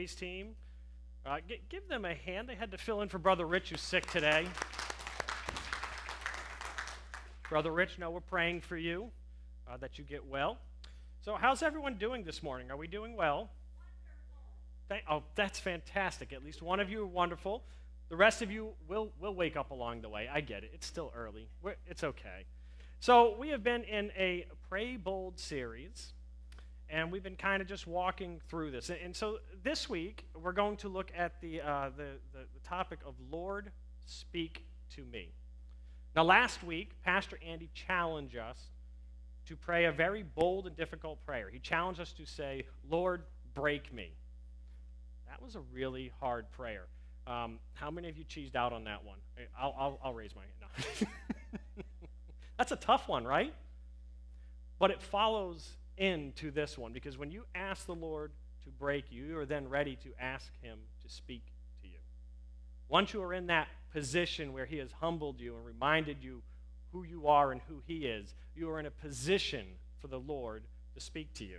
praise team. Give them a hand. They had to fill in for Brother Rich, who's sick today. Brother Rich, no, we're praying for you, that you get well. So how's everyone doing this morning? Are we doing well? Wonderful. That's fantastic. At least one of you are wonderful. The rest of you will wake up along the way. I get it. It's still early. It's okay. So we have been in a Pray Bold series, and we've been kind of just walking through this. And so this week, we're going to look at the topic of Lord, Speak to Me. Now, last week, Pastor Andy challenged us to pray a very bold and difficult prayer. He challenged us to say, Lord, break me. That was a really hard prayer. How many of you cheesed out on that one? I'll raise my hand. No. That's a tough one, right? But it follows into this one, because when you ask the Lord to break you, you are then ready to ask him to speak to you. Once you are in that position where he has humbled you and reminded you who you are and who he is, you are in a position for the Lord to speak to you.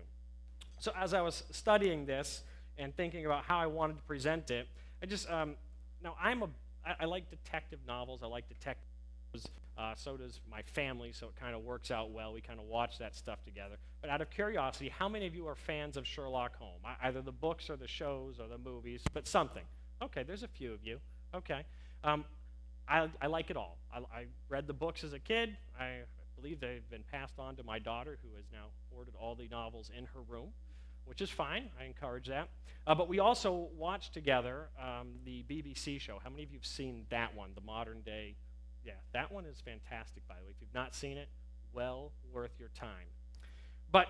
So as I was studying this and thinking about how I wanted to present it, I like detective novels. I like detective shows. So does my family, so it kind of works out well. We kind of watch that stuff together. But out of curiosity, how many of you are fans of Sherlock Holmes? Either the books or the shows or the movies, but something. Okay, there's a few of you. Okay. I like it all. I read the books as a kid. I believe they've been passed on to my daughter, who has now hoarded all the novels in her room, which is fine. I encourage that. But we also watched together the BBC show. How many of you have seen that one, the modern day? Yeah, that one is fantastic, by the way. If you've not seen it, well worth your time. But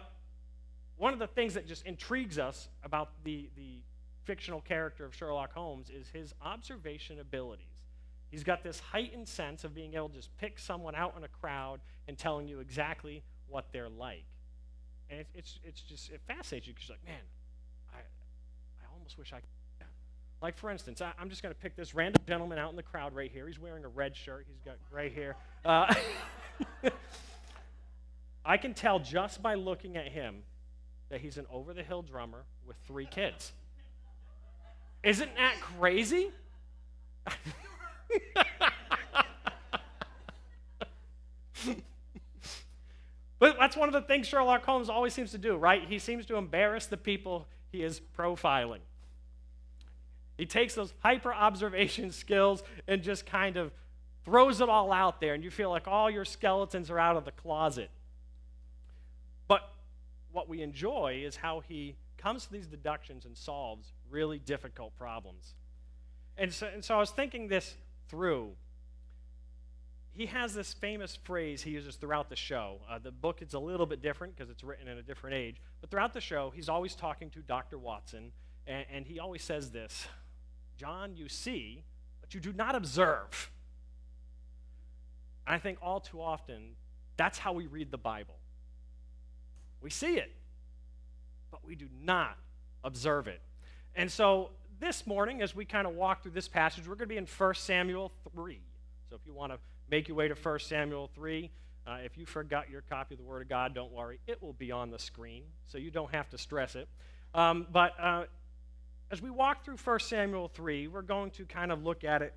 one of the things that just intrigues us about the fictional character of Sherlock Holmes is his observation abilities. He's got this heightened sense of being able to just pick someone out in a crowd and telling you exactly what they're like. And it fascinates you, because you're like, man, I almost wish I could. Like, for instance, I'm just going to pick this random gentleman out in the crowd right here. He's wearing a red shirt. He's got gray hair. I can tell just by looking at him that he's an over-the-hill drummer with 3 kids. Isn't that crazy? But that's one of the things Sherlock Holmes always seems to do, right? He seems to embarrass the people he is profiling. He takes those hyper-observation skills and just kind of throws it all out there, and you feel like all your skeletons are out of the closet. But what we enjoy is how he comes to these deductions and solves really difficult problems. And so I was thinking this through. He has this famous phrase he uses throughout the show. The book is a little bit different because it's written in a different age. But throughout the show, he's always talking to Dr. Watson, and he always says this, John, you see, but you do not observe. I think all too often, that's how we read the Bible. We see it, but we do not observe it. And so this morning, as we kind of walk through this passage, we're going to be in 1 Samuel 3. So if you want to make your way to 1 Samuel 3, if you forgot your copy of the Word of God, don't worry. It will be on the screen, so you don't have to stress it. But as we walk through 1 Samuel 3, we're going to kind of look at it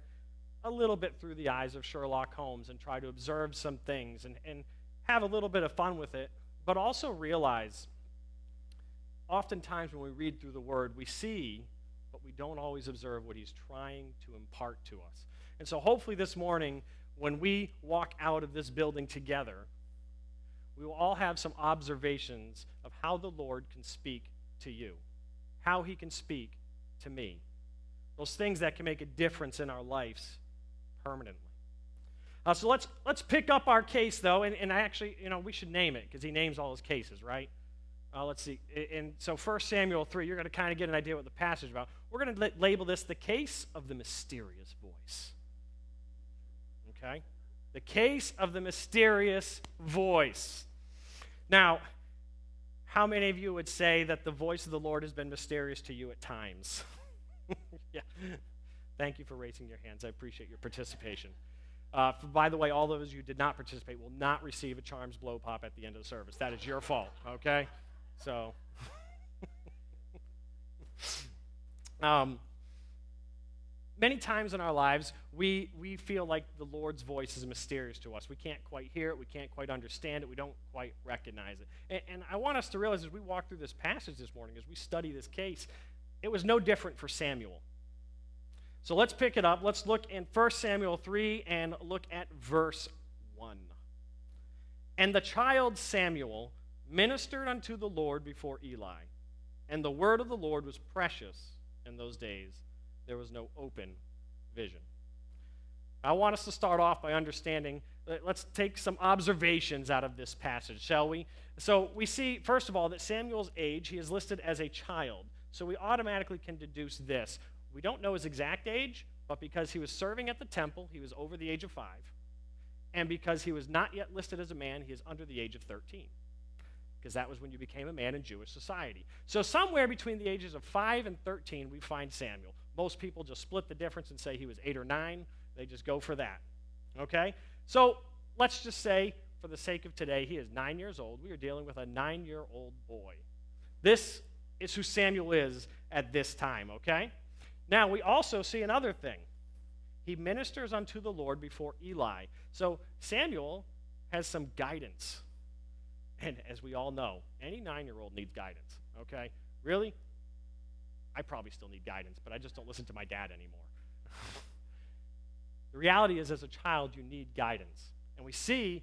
a little bit through the eyes of Sherlock Holmes and try to observe some things and have a little bit of fun with it, but also realize oftentimes when we read through the Word, we see, but we don't always observe what he's trying to impart to us. And so hopefully this morning, when we walk out of this building together, we will all have some observations of how the Lord can speak to you, how he can speak to me, those things that can make a difference in our lives permanently. So let's pick up our case, though, and I actually, we should name it, because he names all his cases, right? Let's see. And so 1 Samuel 3, you're going to kind of get an idea what the passage is about. We're going to label this the case of the mysterious voice. Okay? The case of the mysterious voice. Now, how many of you would say that the voice of the Lord has been mysterious to you at times? Yeah. Thank you for raising your hands. I appreciate your participation. By the way, all those who did not participate will not receive a Charms Blow Pop at the end of the service. That is your fault, okay? So, Um, Many times in our lives, we feel like the Lord's voice is mysterious to us. We can't quite hear it. We can't quite understand it. We don't quite recognize it. And I want us to realize as we walk through this passage this morning, as we study this case, it was no different for Samuel. So let's pick it up. Let's look in 1 Samuel 3 and look at verse 1. And the child Samuel ministered unto the Lord before Eli, and the word of the Lord was precious in those days. There was no open vision. I want us to start off by understanding, let's take some observations out of this passage, shall we? So we see, first of all, that Samuel's age, he is listed as a child. So we automatically can deduce this. We don't know his exact age, but because he was serving at the temple, he was over the age of 5. And because he was not yet listed as a man, he is under the age of 13. Because that was when you became a man in Jewish society. So somewhere between the ages of 5 and 13, we find Samuel. Most people just split the difference and say he was 8 or 9. They just go for that. Okay? So let's just say, for the sake of today, he is 9 years old. We are dealing with a 9-year-old boy. This is who Samuel is at this time, okay? Now, we also see another thing. He ministers unto the Lord before Eli. So Samuel has some guidance. And as we all know, any 9-year-old needs guidance, okay? Really? I probably still need guidance, but I just don't listen to my dad anymore. The reality is, as a child, you need guidance. And we see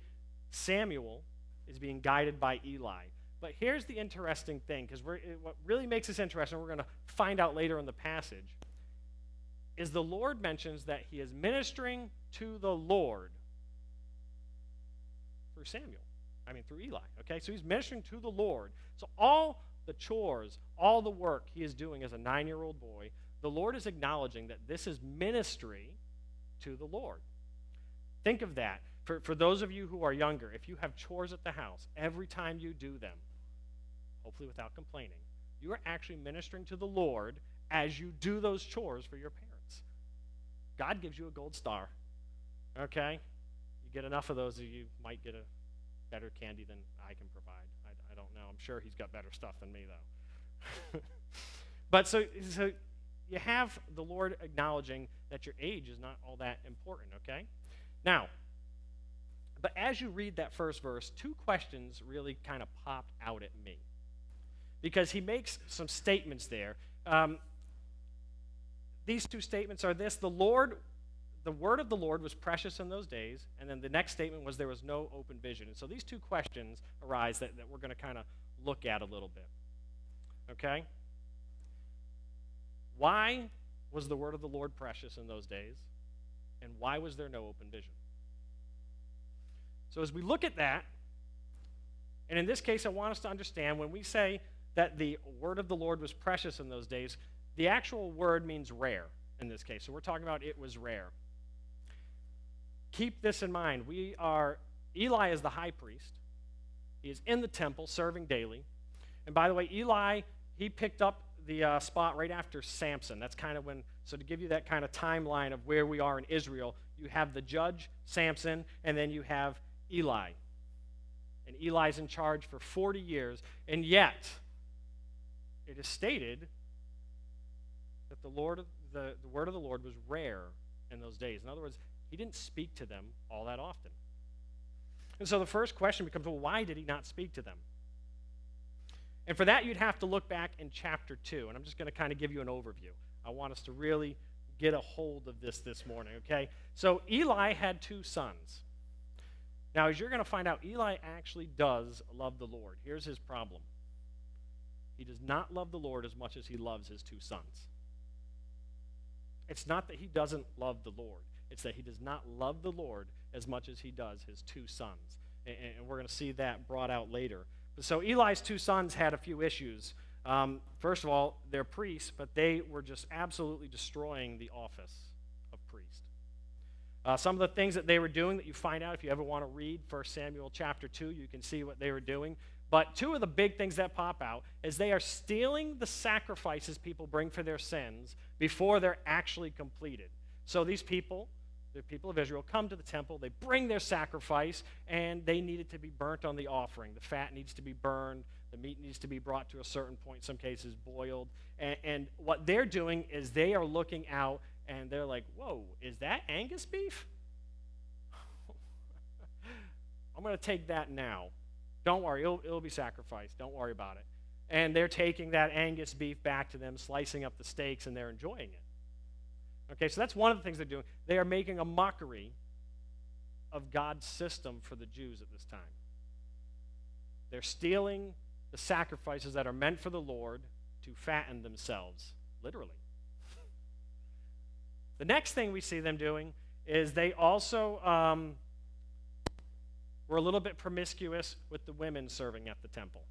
Samuel is being guided by Eli. But here's the interesting thing, because what really makes this interesting, we're going to find out later in the passage, is the Lord mentions that he is ministering to the Lord through through Eli. Okay, so he's ministering to the Lord. So all the chores, all the work he is doing as a 9-year-old boy, the Lord is acknowledging that this is ministry to the Lord. Think of that. For those of you who are younger, if you have chores at the house, every time you do them, hopefully without complaining, you are actually ministering to the Lord as you do those chores for your parents. God gives you a gold star. Okay? You get enough of those, you might get a better candy than I can provide. I don't know. I'm sure he's got better stuff than me, though. But so you have the Lord acknowledging that your age is not all that important, okay? Now, but as you read that first verse, 2 questions really kind of popped out at me. Because he makes some statements there. These 2 statements are this: the word of the Lord was precious in those days, and then the next statement was there was no open vision. And so these 2 questions arise that we're going to kind of look at a little bit. Okay? Why was the word of the Lord precious in those days, and why was there no open vision? So as we look at that, and in this case I want us to understand when we say that the word of the Lord was precious in those days, the actual word means rare in this case. So we're talking about it was rare. Keep this in mind. Eli is the high priest. He is in the temple serving daily. And by the way, Eli, he picked up the spot right after Samson. That's kind of so to give you that kind of timeline of where we are in Israel, you have the judge, Samson, and then you have Eli. And Eli's in charge for 40 years, and yet it is stated that the word of the Lord was rare in those days. In other words, he didn't speak to them all that often. And so the first question becomes, well, why did he not speak to them? And for that, you'd have to look back in chapter 2, and I'm just going to kind of give you an overview. I want us to really get a hold of this morning, okay? So Eli had 2 sons. Now, as you're going to find out, Eli actually does love the Lord. Here's his problem. He does not love the Lord as much as he loves his 2 sons. It's not that he doesn't love the Lord. It's that he does not love the Lord as much as he does his 2 sons. And we're going to see that brought out later. So Eli's 2 sons had a few issues. First of all, they're priests, but they were just absolutely destroying the office of priest. Some of the things that they were doing that you find out if you ever want to read 1 Samuel chapter 2, you can see what they were doing. But 2 of the big things that pop out is they are stealing the sacrifices people bring for their sins before they're actually completed. So these people, the people of Israel, come to the temple, they bring their sacrifice, and they need it to be burnt on the offering. The fat needs to be burned, The meat needs to be brought to a certain point, in some cases boiled. And what they're doing is they are looking out and they're like, whoa, is that Angus beef? I'm going to take that now. Don't worry, it'll be sacrificed. Don't worry about it. And they're taking that Angus beef back to them, slicing up the steaks, and they're enjoying it. Okay, so that's one of the things they're doing. They are making a mockery of God's system for the Jews at this time. They're stealing the sacrifices that are meant for the Lord to fatten themselves, literally. The next thing we see them doing is they also were a little bit promiscuous with the women serving at the temple.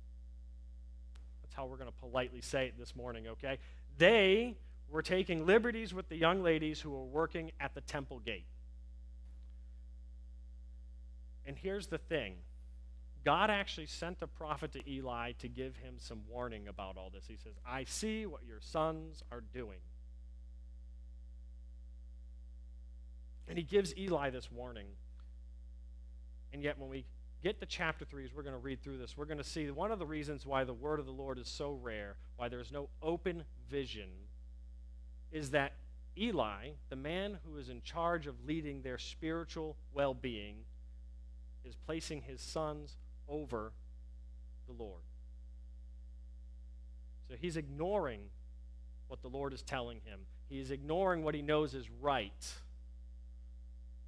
That's how we're going to politely say it this morning, okay? They were taking liberties with the young ladies who were working at the temple gate. And here's the thing. God actually sent a prophet to Eli to give him some warning about all this. He says, I see what your sons are doing. And he gives Eli this warning. And yet when we get to chapter 3, as we're going to read through this, we're going to see one of the reasons why the word of the Lord is so rare, why there's no open vision, is that Eli, the man who is in charge of leading their spiritual well-being, is placing his sons over the Lord. So he's ignoring what the Lord is telling him. He's ignoring what he knows is right.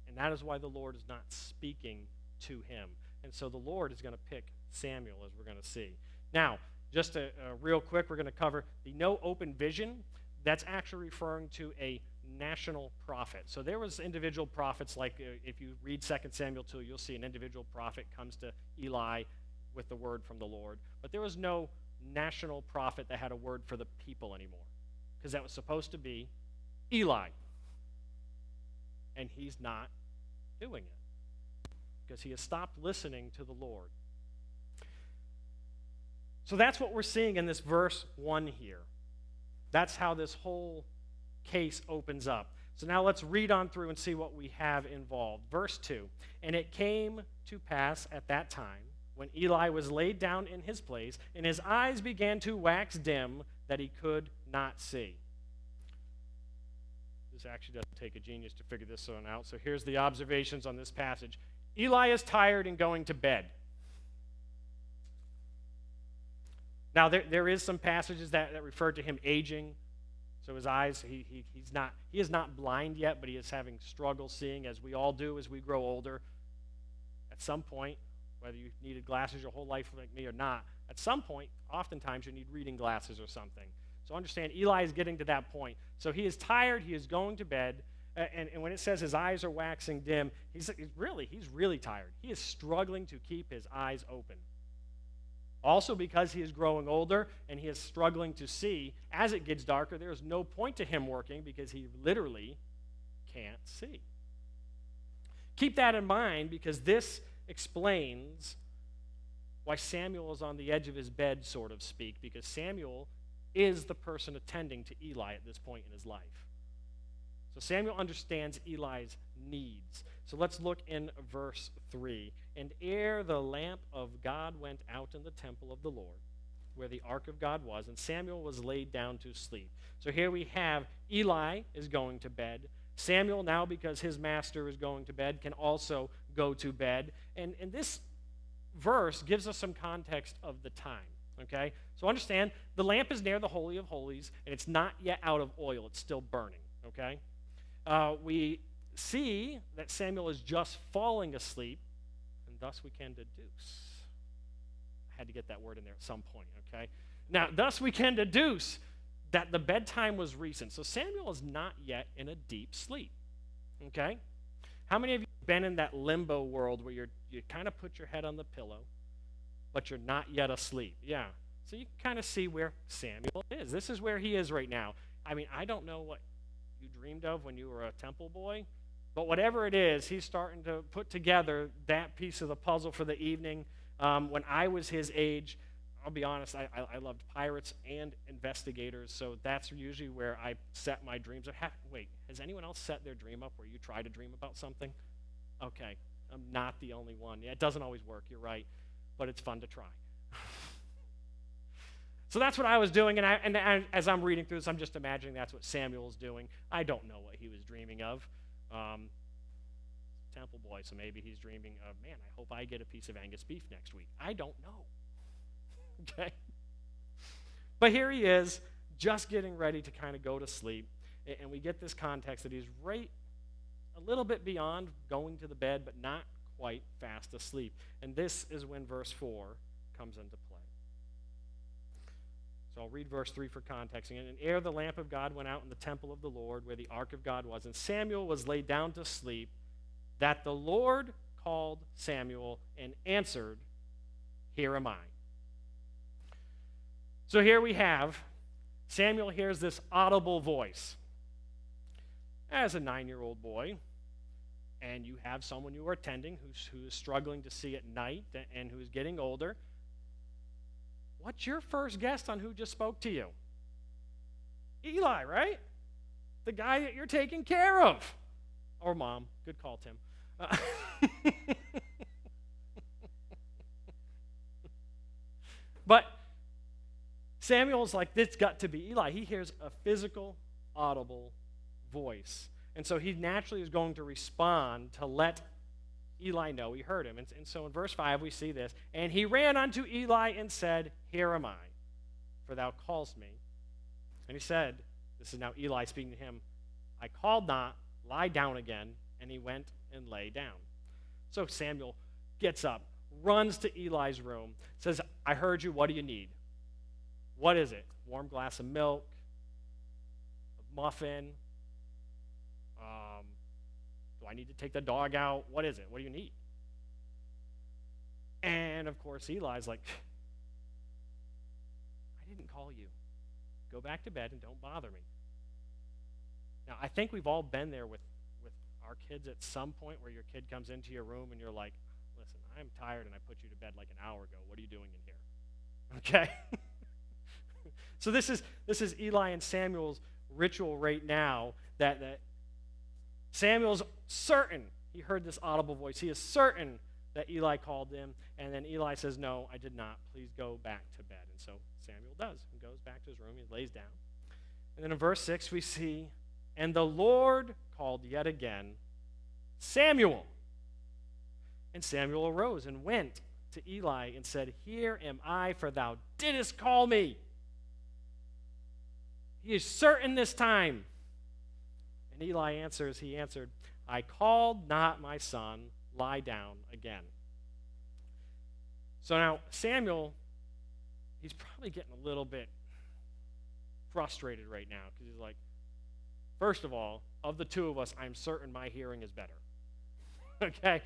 And that is why the Lord is not speaking to him. And so the Lord is going to pick Samuel, as we're going to see. Now, just real quick, we're going to cover the no open vision. That's actually referring to a national prophet. So there was individual prophets, like if you read 2 Samuel 2, you'll see an individual prophet comes to Eli with the word from the Lord. But there was no national prophet that had a word for the people anymore, because that was supposed to be Eli. And he's not doing it, because he has stopped listening to the Lord. So that's what we're seeing in this verse 1 here. That's how this whole case opens up. So now let's read on through and see what we have involved. Verse 2, and it came to pass at that time, when Eli was laid down in his place, and his eyes began to wax dim, that he could not see. This actually doesn't take a genius to figure this one out. So here's the observations on this passage. Eli is tired and going to bed. Now, there is some passages that refer to him aging. So his eyes, he is not blind yet, but he is having struggle seeing, as we all do as we grow older. At some point, whether you needed glasses your whole life like me or not, at some point, oftentimes you need reading glasses or something. So understand, Eli is getting to that point. So he is tired, he is going to bed, and when it says his eyes are waxing dim, he's really tired. He is struggling to keep his eyes open. Also, because he is growing older and he is struggling to see, as it gets darker, there is no point to him working because he literally can't see. Keep that in mind, because this explains why Samuel is on the edge of his bed, so to speak, because Samuel is the person attending to Eli at this point in his life. So Samuel understands Eli's needs. So let's look in verse 3. And ere the lamp of God went out in the temple of the Lord, where the ark of God was, and Samuel was laid down to sleep. So here we have Eli is going to bed. Samuel, now because his master is going to bed, can also go to bed. And this verse gives us some context of the time, okay? So understand, the lamp is near the Holy of Holies, and it's not yet out of oil. It's still burning, okay? We see that Samuel is just falling asleep, and thus we can deduce. I had to get that word in there at some point, okay? Now, thus we can deduce that the bedtime was recent. So Samuel is not yet in a deep sleep, okay? How many of you have been in that limbo world where you kind of put your head on the pillow, but you're not yet asleep? Yeah. So you can kind of see where Samuel is. This is where he is right now. I mean, I don't know what you dreamed of when you were a temple boy, but whatever it is, he's starting to put together that piece of the puzzle for the evening. When I was his age, I'll be honest, I loved pirates and investigators, so that's usually where I set my dreams. Wait, has anyone else set their dream up where you try to dream about something? Okay, I'm not the only one. Yeah, it doesn't always work, you're right, but it's fun to try. So that's what I was doing, as I'm reading through this, I'm just imagining that's what Samuel's doing. I don't know what he was dreaming of. Temple boy, so maybe he's dreaming of, man, I hope I get a piece of Angus beef next week. I don't know. Okay? But here he is, just getting ready to kind of go to sleep, and we get this context that he's right a little bit beyond going to the bed, but not quite fast asleep. And this is when verse 4 comes into play. So I'll read verse 3 for context. And ere the lamp of God went out in the temple of the Lord, where the ark of God was, and Samuel was laid down to sleep, that the Lord called Samuel and answered, "Here am I." So here we have, Samuel hears this audible voice. As a 9-year-old boy, and you have someone you are attending who is struggling to see at night and who is getting older, what's your first guess on who just spoke to you? Eli, right? The guy that you're taking care of. Or mom. Good call, Tim. But Samuel's like, this got to be Eli. He hears a physical, audible voice. And so he naturally is going to respond to let Eli know he heard him. And so in verse 5 we see this. And he ran unto Eli and said, "Here am I, for thou callest me." And he said, this is now Eli speaking to him, "I called not, lie down again." And he went and lay down. So Samuel gets up, runs to Eli's room, says, "I heard you, what do you need?" What is it? Warm glass of milk, a muffin, do I need to take the dog out? What is it? What do you need? And of course Eli's like, "I didn't call you. Go back to bed and don't bother me." Now I think we've all been there with our kids at some point, where your kid comes into your room and you're like, "Listen, I'm tired and I put you to bed like an hour ago. What are you doing in here?" Okay? So this is Eli and Samuel's ritual right now, that Samuel's certain he heard this audible voice. He is certain that Eli called him, and then Eli says, "No, I did not. Please go back to bed." And so Samuel does. He goes back to his room. He lays down. And then in verse 6 we see, "And the Lord called yet again, Samuel. And Samuel arose and went to Eli and said, Here am I, for thou didst call me." He is certain this time. And Eli answered, "I called not, my son, lie down again." So now Samuel, he's probably getting a little bit frustrated right now, because he's like, first of all, of the two of us, I'm certain my hearing is better. Okay?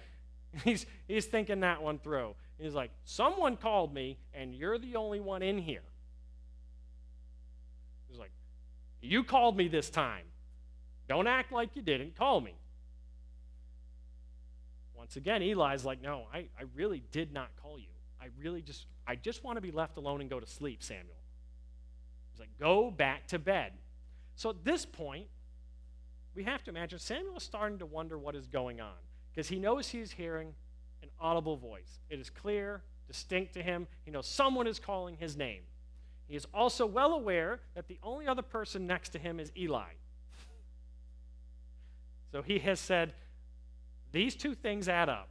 He's thinking that one through. He's like, someone called me, and you're the only one in here. He's like, you called me this time. Don't act like you didn't call me. Once again, Eli's like, no, I really did not call you. I just want to be left alone and go to sleep, Samuel. He's like, go back to bed. So at this point, we have to imagine Samuel is starting to wonder what is going on, because he knows he's hearing an audible voice. It is clear, distinct to him. He knows someone is calling his name. He is also well aware that the only other person next to him is Eli. So he has said, these two things add up.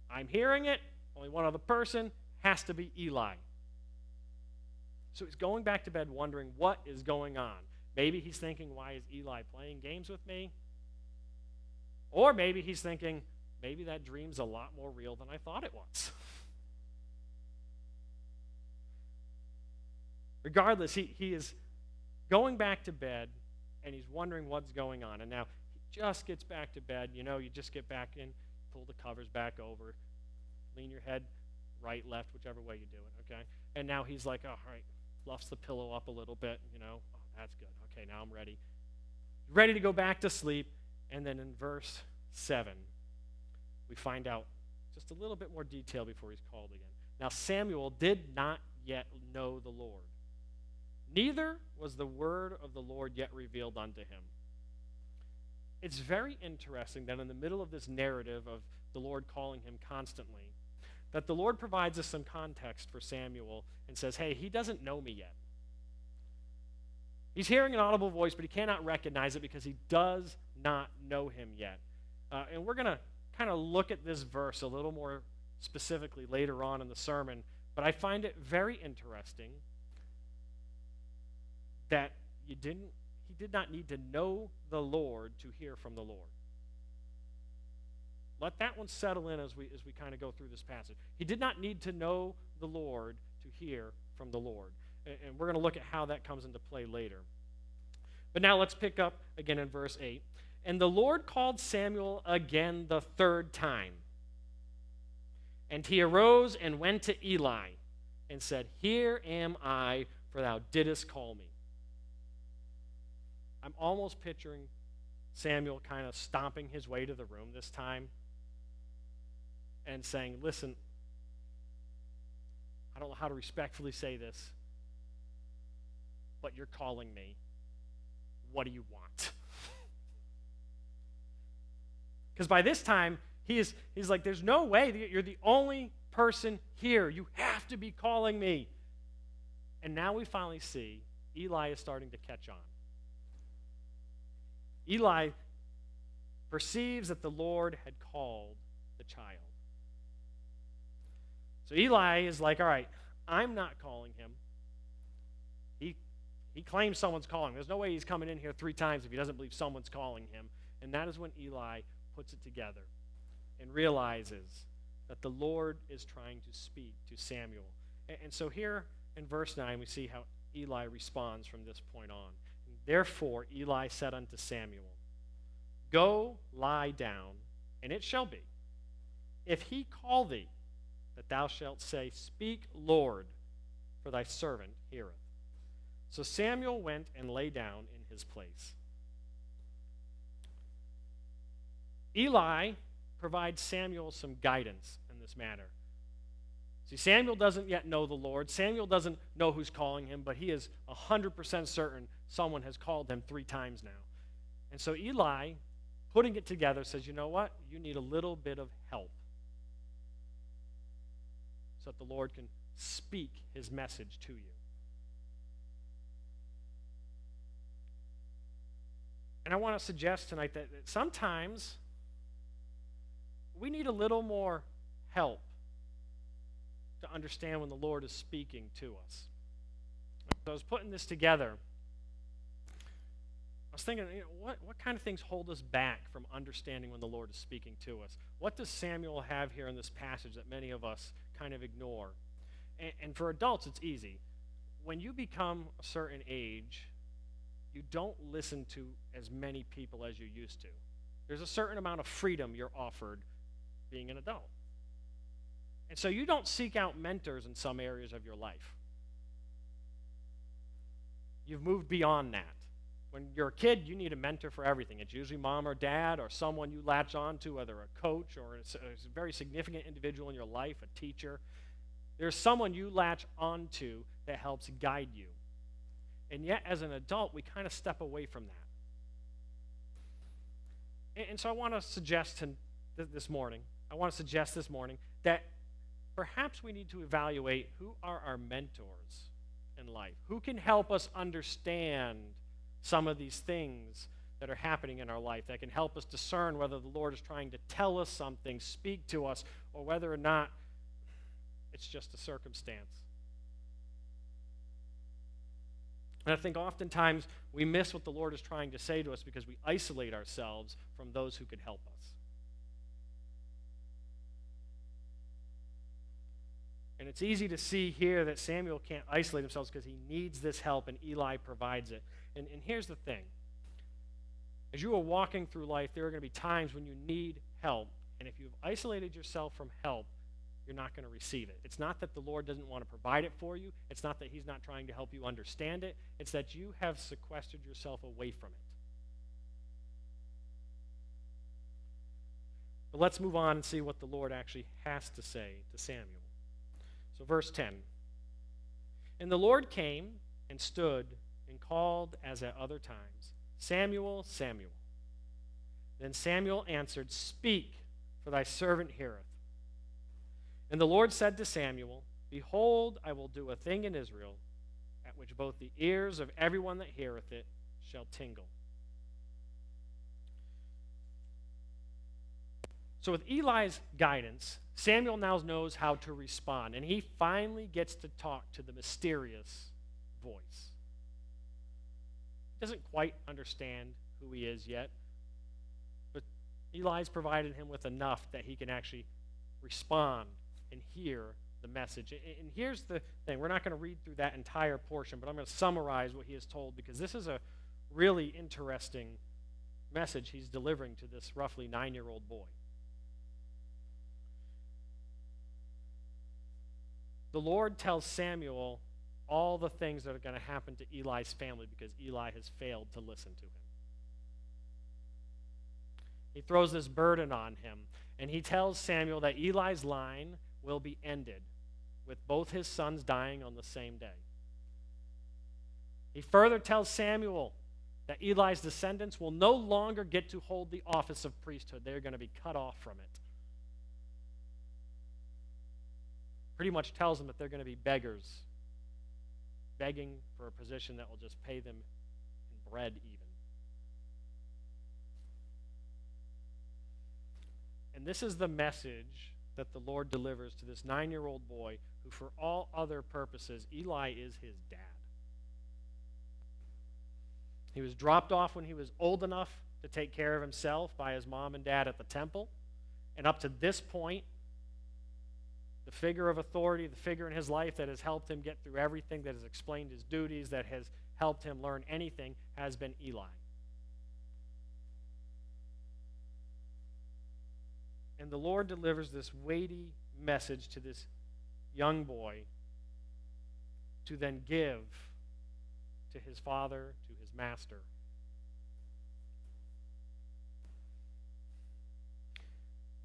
I'm hearing it, only one other person, has to be Eli. So he's going back to bed wondering what is going on. Maybe he's thinking, why is Eli playing games with me? Or maybe he's thinking, maybe that dream's a lot more real than I thought it was. Regardless, he is going back to bed, and he's wondering what's going on. And now he just gets back to bed. You know, you just get back in, pull the covers back over, lean your head right, left, whichever way you do it, okay? And now he's like, oh, all right, fluffs the pillow up a little bit, you know. Oh, that's good. Okay, now I'm ready. Ready to go back to sleep. And then in verse 7, we find out just a little bit more detail before he's called again. Now Samuel did not yet know the Lord, neither was the word of the Lord yet revealed unto him. It's very interesting that in the middle of this narrative of the Lord calling him constantly, that the Lord provides us some context for Samuel and says, hey, he doesn't know me yet. He's hearing an audible voice, but he cannot recognize it because he does not know him yet. And we're going to kind of look at this verse a little more specifically later on in the sermon, but I find it very interesting that he did not need to know the Lord to hear from the Lord. Let that one settle in as we kind of go through this passage. He did not need to know the Lord to hear from the Lord. And we're going to look at how that comes into play later. But now let's pick up again in verse 8. And the Lord called Samuel again the third time. And he arose and went to Eli and said, here am I, for thou didst call me. I'm almost picturing Samuel kind of stomping his way to the room this time and saying, listen, I don't know how to respectfully say this, but you're calling me. What do you want? Because by this time, he's like, there's no way that you're the only person here. You have to be calling me. And now we finally see Eli is starting to catch on. Eli perceives that the Lord had called the child. So Eli is like, all right, I'm not calling him. He claims someone's calling. There's no way he's coming in here 3 times if he doesn't believe someone's calling him. And that is when Eli puts it together and realizes that the Lord is trying to speak to Samuel. And so here in verse 9, we see how Eli responds from this point on. Therefore Eli said unto Samuel, go lie down, and it shall be, if he call thee, that thou shalt say, speak, Lord, for thy servant heareth. So Samuel went and lay down in his place. Eli provides Samuel some guidance in this matter. See, Samuel doesn't yet know the Lord. Samuel doesn't know who's calling him, but he is 100% certain someone has called him 3 times now. And so Eli, putting it together, says, you know what? You need a little bit of help so that the Lord can speak his message to you. And I want to suggest tonight that sometimes we need a little more help to understand when the Lord is speaking to us. So I was putting this together. I was thinking, what kind of things hold us back from understanding when the Lord is speaking to us? What does Samuel have here in this passage that many of us kind of ignore? And for adults, it's easy. When you become a certain age, you don't listen to as many people as you used to. There's a certain amount of freedom you're offered being an adult. And so you don't seek out mentors in some areas of your life. You've moved beyond that. When you're a kid, you need a mentor for everything. It's usually mom or dad or someone you latch on to, whether a coach or a very significant individual in your life, a teacher. There's someone you latch onto that helps guide you. And yet, as an adult, we kind of step away from that. And so I want to suggest this morning that perhaps we need to evaluate who are our mentors in life. Who can help us understand some of these things that are happening in our life, that can help us discern whether the Lord is trying to tell us something, speak to us, or whether or not it's just a circumstance. And I think oftentimes we miss what the Lord is trying to say to us because we isolate ourselves from those who could help us. And it's easy to see here that Samuel can't isolate himself because he needs this help, and Eli provides it. And here's the thing. As you are walking through life, there are going to be times when you need help. And if you've isolated yourself from help, you're not going to receive it. It's not that the Lord doesn't want to provide it for you. It's not that he's not trying to help you understand it. It's that you have sequestered yourself away from it. But let's move on and see what the Lord actually has to say to Samuel. So verse 10. And the Lord came and stood and called as at other times, Samuel, Samuel. Then Samuel answered, Speak, for thy servant heareth. And the Lord said to Samuel, Behold, I will do a thing in Israel, at which both the ears of everyone that heareth it shall tingle. So with Eli's guidance, Samuel now knows how to respond, and he finally gets to talk to the mysterious voice. He doesn't quite understand who he is yet, but Eli's provided him with enough that he can actually respond and hear the message. And here's the thing. We're not going to read through that entire portion, but I'm going to summarize what he has told, because this is a really interesting message he's delivering to this roughly 9-year-old boy. The Lord tells Samuel all the things that are going to happen to Eli's family because Eli has failed to listen to him. He throws this burden on him, and he tells Samuel that Eli's line will be ended with both his sons dying on the same day. He further tells Samuel that Eli's descendants will no longer get to hold the office of priesthood. They're going to be cut off from it. Pretty much tells them that they're going to be beggars, begging for a position that will just pay them in bread even. And this is the message that the Lord delivers to this 9-year-old boy who, for all other purposes, Eli is his dad. He was dropped off when he was old enough to take care of himself by his mom and dad at the temple. And up to this point, the figure of authority, the figure in his life that has helped him get through everything, that has explained his duties, that has helped him learn anything, has been Eli. And the Lord delivers this weighty message to this young boy to then give to his father, to his master.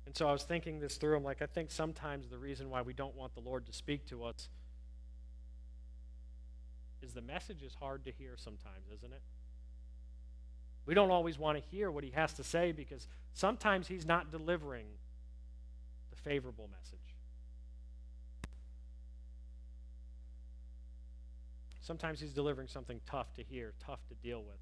And so I was thinking this through. I'm like, I think sometimes the reason why we don't want the Lord to speak to us is the message is hard to hear sometimes, isn't it? We don't always want to hear what he has to say because sometimes he's not delivering the favorable message. Sometimes he's delivering something tough to hear, tough to deal with.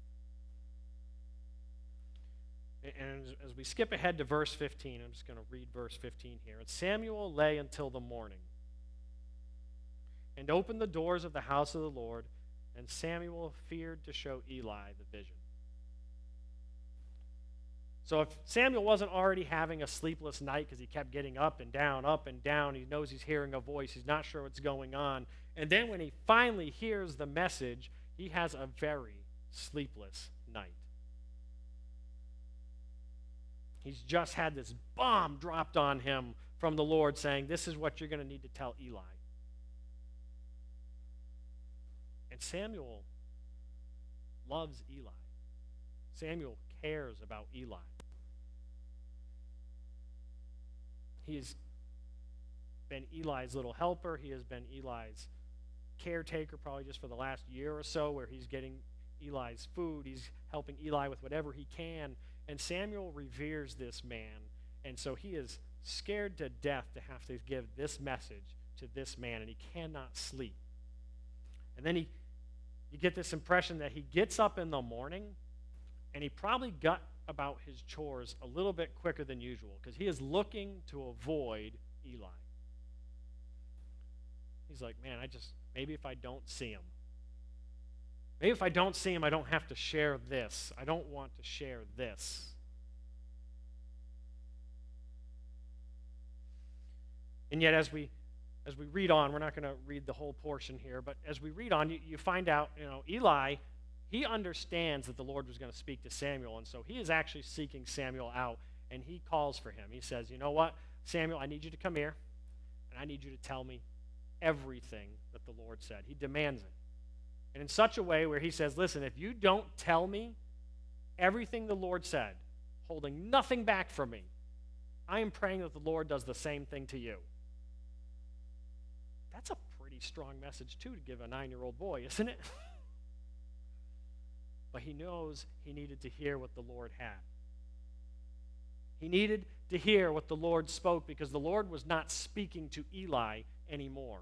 And as we skip ahead to verse 15, I'm just going to read verse 15 here. And Samuel lay until the morning and opened the doors of the house of the Lord, and Samuel feared to show Eli the vision. So if Samuel wasn't already having a sleepless night because he kept getting up and down, he knows he's hearing a voice, he's not sure what's going on. And then when he finally hears the message, he has a very sleepless night. He's just had this bomb dropped on him from the Lord saying, this is what you're going to need to tell Eli. And Samuel loves Eli. Samuel cares about Eli. He has been Eli's little helper. He has been Eli's caretaker probably just for the last year or so, where he's getting Eli's food. He's helping Eli with whatever he can. And Samuel reveres this man, and so he is scared to death to have to give this message to this man, and he cannot sleep. And then you get this impression that he gets up in the morning, and he probably got about his chores a little bit quicker than usual, because he is looking to avoid Eli. He's like, man, maybe if I don't see him. Maybe if I don't see him, I don't have to share this. I don't want to share this. And yet as we read on, we're not going to read the whole portion here, but as we read on, you find out, Eli, he understands that the Lord was going to speak to Samuel, and so he is actually seeking Samuel out, and he calls for him. He says, you know what, Samuel, I need you to come here, and I need you to tell me everything that the Lord said. He demands it. And in such a way where he says, listen, if you don't tell me everything the Lord said, holding nothing back from me, I am praying that the Lord does the same thing to you. That's a pretty strong message, too, to give a 9-year-old boy, isn't it? But he knows he needed to hear what the Lord had. He needed to hear what the Lord spoke because the Lord was not speaking to Eli anymore.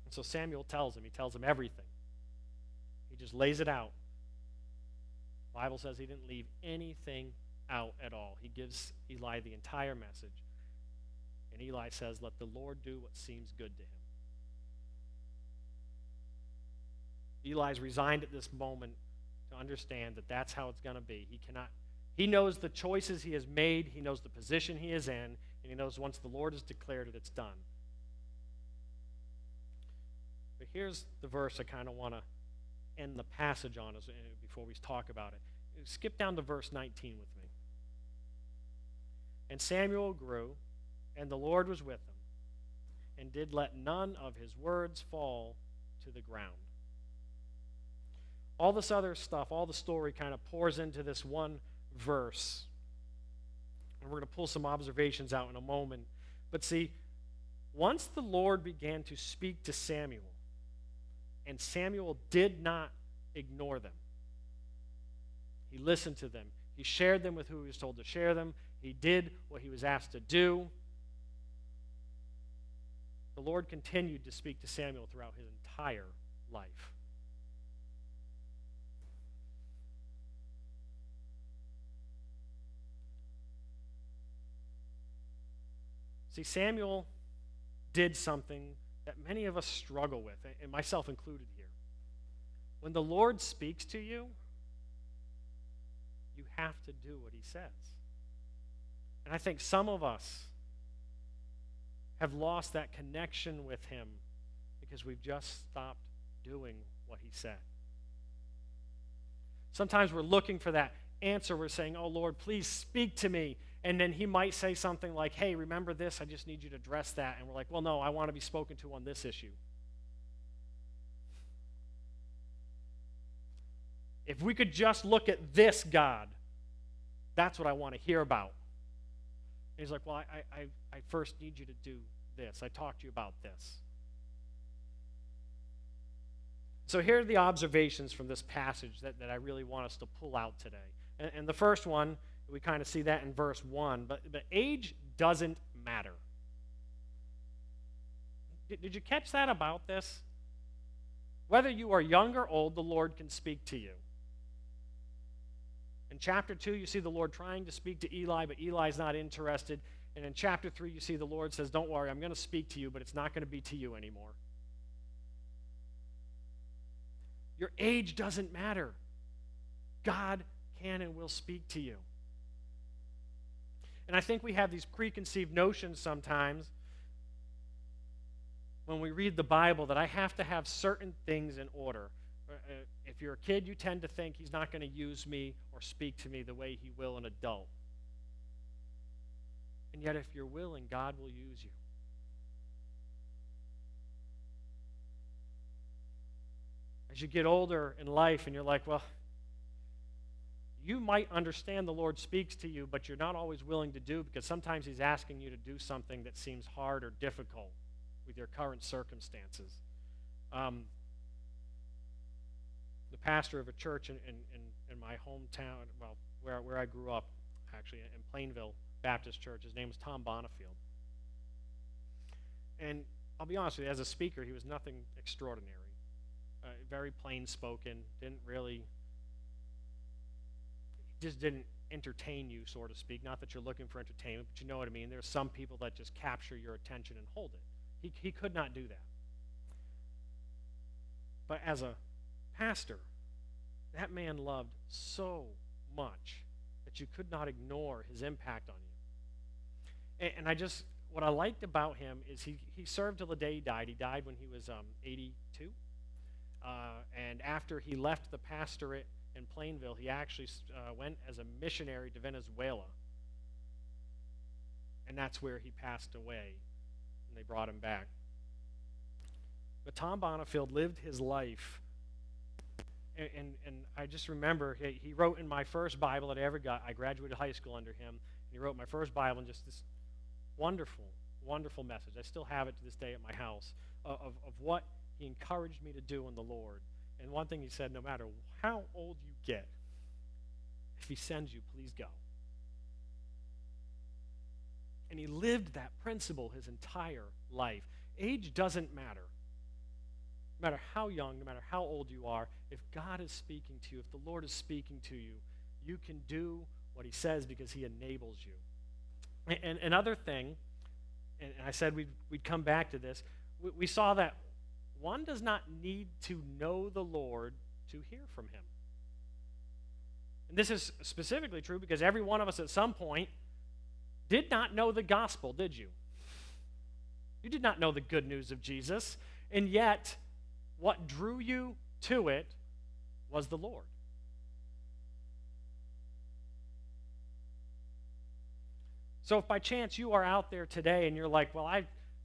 And so Samuel tells him. He tells him everything. He just lays it out. The Bible says he didn't leave anything out at all. He gives Eli the entire message. And Eli says, let the Lord do what seems good to him. Eli's resigned at this moment to understand that that's how it's going to be. He knows the choices he has made, he knows the position he is in, and he knows once the Lord has declared it, it's done. But here's the verse I kind of want to end the passage on before we talk about it. Skip down to verse 19 with me. And Samuel grew, and the Lord was with him, and did let none of his words fall to the ground. All this other stuff, all the story kind of pours into this one verse. And we're going to pull some observations out in a moment. But see, once the Lord began to speak to Samuel, and Samuel did not ignore them. He listened to them. He shared them with who he was told to share them. He did what he was asked to do. The Lord continued to speak to Samuel throughout his entire life. See, Samuel did something that many of us struggle with, and myself included here. When the Lord speaks to you, you have to do what he says. And I think some of us have lost that connection with him because we've just stopped doing what he said. Sometimes we're looking for that answer. We're saying, oh, Lord, please speak to me. And then he might say something like, hey, remember this? I just need you to address that. And we're like, well, no, I want to be spoken to on this issue. If we could just look at this, God, that's what I want to hear about. And he's like, well, I first need you to do this. I talked to you about this. So here are the observations from this passage that I really want us to pull out today. And the first one, we kind of see that in verse 1, but age doesn't matter. Did you catch that about this? Whether you are young or old, the Lord can speak to you. In chapter 2, you see the Lord trying to speak to Eli, but Eli's not interested. And in chapter 3, you see the Lord says, don't worry, I'm going to speak to you, but it's not going to be to you anymore. Your age doesn't matter. God can and will speak to you. And I think we have these preconceived notions sometimes when we read the Bible that I have to have certain things in order. If you're a kid, you tend to think he's not going to use me or speak to me the way he will an adult. And yet if you're willing, God will use you. As you get older in life and you're like, well, you might understand the Lord speaks to you, but you're not always willing to do because sometimes he's asking you to do something that seems hard or difficult with your current circumstances. The pastor of a church in my hometown, well, where I grew up, actually, in Plainville Baptist Church, his name was Tom Bonifield. And I'll be honest with you, as a speaker, he was nothing extraordinary. Very plain-spoken, just didn't entertain you, so to speak. Not that you're looking for entertainment, but you know what I mean. There's some people that just capture your attention and hold it. He could not do that. But as a pastor, that man loved so much that you could not ignore his impact on you. And what I liked about him is he served till the day he died. He died when he was 82. And after he left the pastorate in Plainville, he actually went as a missionary to Venezuela. And that's where he passed away, and they brought him back. But Tom Bonifield lived his life, and I just remember he wrote in my first Bible that I ever got. I graduated high school under him, and he wrote my first Bible in just this wonderful, wonderful message. I still have it to this day at my house of what he encouraged me to do in the Lord. And one thing he said, no matter how old you get, if he sends you, please go. And he lived that principle his entire life. Age doesn't matter. No matter how young, no matter how old you are, if God is speaking to you, if the Lord is speaking to you, you can do what he says because he enables you. And another thing, and I said we'd come back to this, we saw that one does not need to know the Lord to hear from him. And this is specifically true because every one of us at some point did not know the gospel, did you? You did not know the good news of Jesus, and yet what drew you to it was the Lord. So if by chance you are out there today and you're like, well,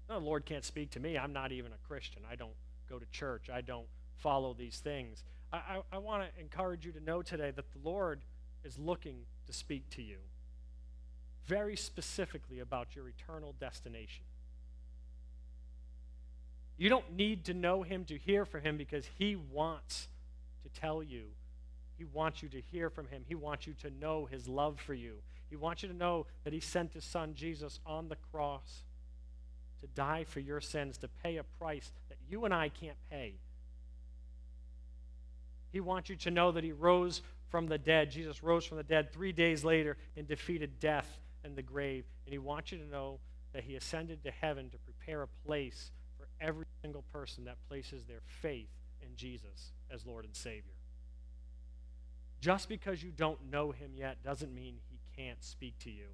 the Lord can't speak to me. I'm not even a Christian. I don't go to church. I don't follow these things. I want to encourage you to know today that the Lord is looking to speak to you very specifically about your eternal destination. You don't need to know him to hear from him because he wants to tell you. He wants you to hear from him. He wants you to know his love for you. He wants you to know that he sent his son Jesus on the cross to die for your sins, to pay a price that you and I can't pay. He wants you to know that he rose from the dead. Jesus rose from the dead 3 days later and defeated death and the grave. And he wants you to know that he ascended to heaven to prepare a place for every single person that places their faith in Jesus as Lord and Savior. Just because you don't know him yet doesn't mean he can't speak to you.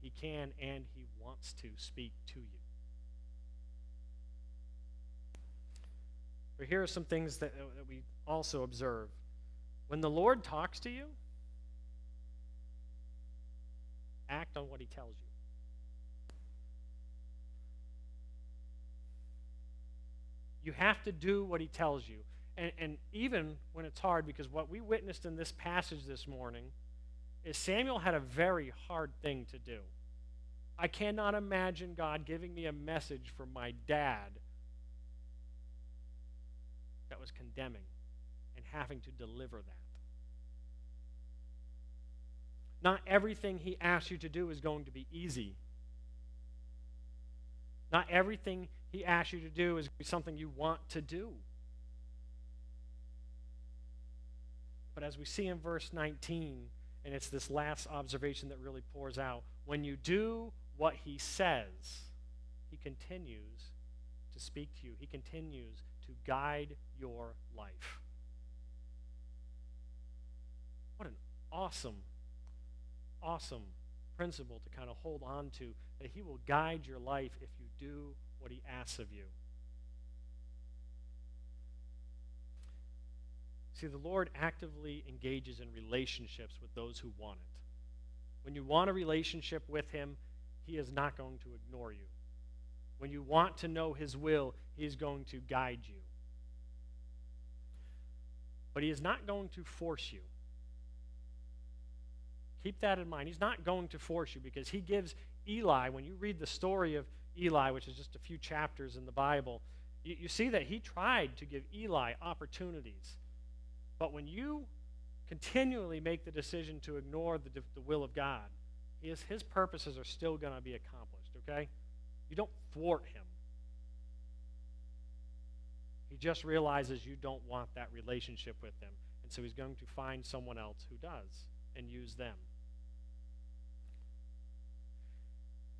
He can and he wants to speak to you. But here are some things that we also observe. When the Lord talks to you, act on what he tells you. You have to do what he tells you. And even when it's hard, because what we witnessed in this passage this morning is Samuel had a very hard thing to do. I cannot imagine God giving me a message from my dad that was condemning and having to deliver that. Not everything he asks you to do is going to be easy. Not everything he asks you to do is going to be something you want to do. But as we see in verse 19, and it's this last observation that really pours out, when you do what he says, he continues to speak to you. He continues to guide your life. What an awesome principle to kind of hold on to, that he will guide your life if you do what he asks of you. See, the Lord actively engages in relationships with those who want it. When you want a relationship with him, he is not going to ignore you. When you want to know his will, he is going to guide you. But he is not going to force you. Keep that in mind. He's not going to force you, because he gives Eli, when you read the story of Eli, which is just a few chapters in the Bible, you see that he tried to give Eli opportunities. But when you continually make the decision to ignore the will of God, his purposes are still going to be accomplished, okay? You don't thwart him. He just realizes you don't want that relationship with him, and so he's going to find someone else who does and use them.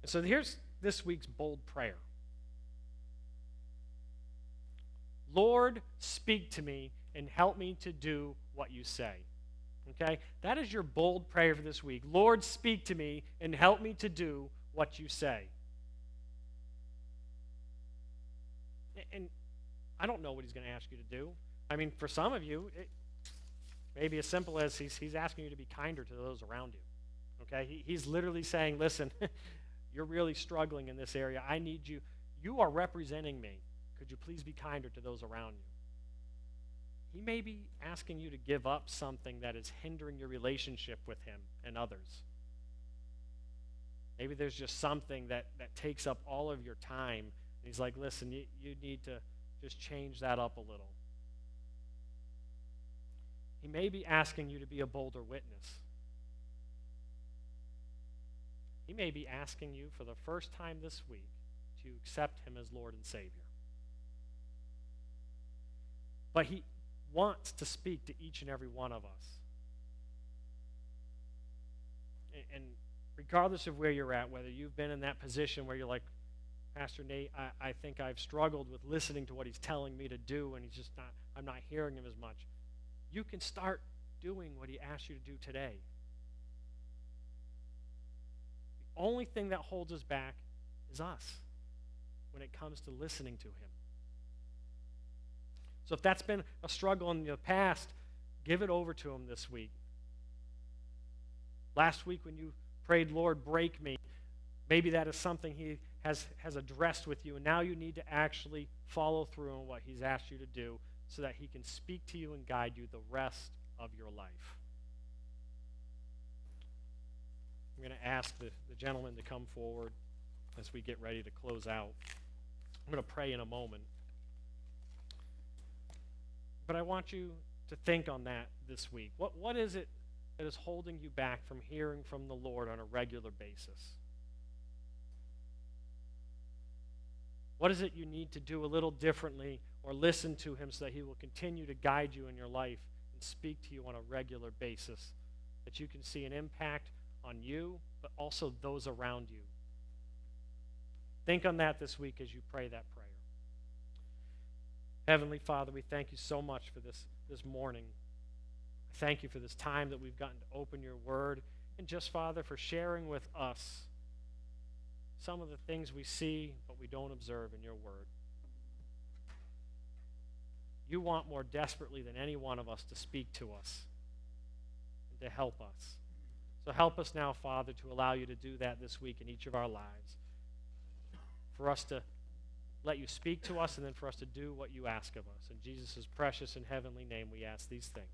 And so here's this week's bold prayer. Lord, speak to me and help me to do what you say. Okay? That is your bold prayer for this week. Lord, speak to me and help me to do what you say. And I don't know what he's going to ask you to do. I mean, for some of you, it may be as simple as he's asking you to be kinder to those around you. Okay? He's literally saying, listen, you're really struggling in this area. I need you. You are representing me. Could you please be kinder to those around you? He may be asking you to give up something that is hindering your relationship with him and others. Maybe there's just something that takes up all of your time. And he's like, listen, you need to just change that up a little. He may be asking you to be a bolder witness. He may be asking you for the first time this week to accept him as Lord and Savior. But he wants to speak to each and every one of us. And regardless of where you're at, whether you've been in that position where you're like, Pastor Nate, I think I've struggled with listening to what he's telling me to do, and I'm not hearing him as much. You can start doing what he asked you to do today. The only thing that holds us back is us when it comes to listening to him. So if that's been a struggle in the past, give it over to him this week. Last week when you prayed, Lord, break me, maybe that is something he has addressed with you, and now you need to actually follow through on what he's asked you to do so that he can speak to you and guide you the rest of your life. I'm going to ask the gentleman to come forward as we get ready to close out. I'm going to pray in a moment. But I want you to think on that this week. What is it that is holding you back from hearing from the Lord on a regular basis? What is it you need to do a little differently or listen to him so that he will continue to guide you in your life and speak to you on a regular basis, that you can see an impact on you, but also those around you? Think on that this week as you pray that prayer. Heavenly Father, we thank you so much for this morning. I thank you for this time that we've gotten to open your word, and just, Father, for sharing with us some of the things we see but we don't observe in your word. You want more desperately than any one of us to speak to us and to help us. So help us now, Father, to allow you to do that this week in each of our lives, for us to let you speak to us and then for us to do what you ask of us. In Jesus' precious and heavenly name we ask these things.